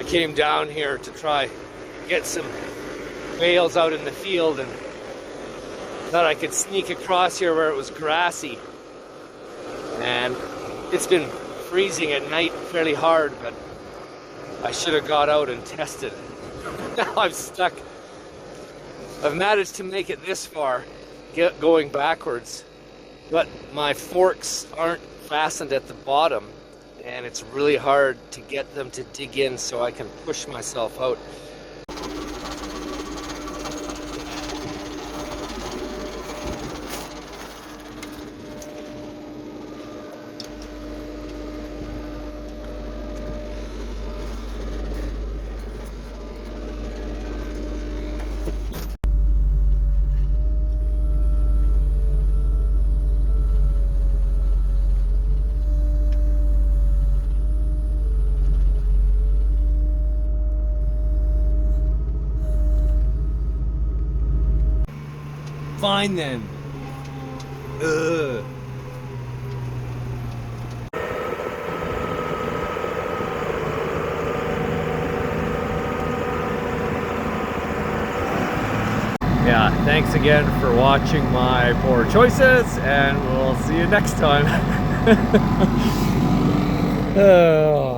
came down here to try get some bales out in the field and thought I could sneak across here where it was grassy. And it's been freezing at night fairly hard, but I should have got out and tested. Now I'm stuck. I've managed to make it this far, going backwards, but my forks aren't fastened at the bottom, and it's really hard to get them to dig in so I can push myself out. Fine then. Ugh. Yeah, thanks again for watching my poor choices, and we'll see you next time. Oh.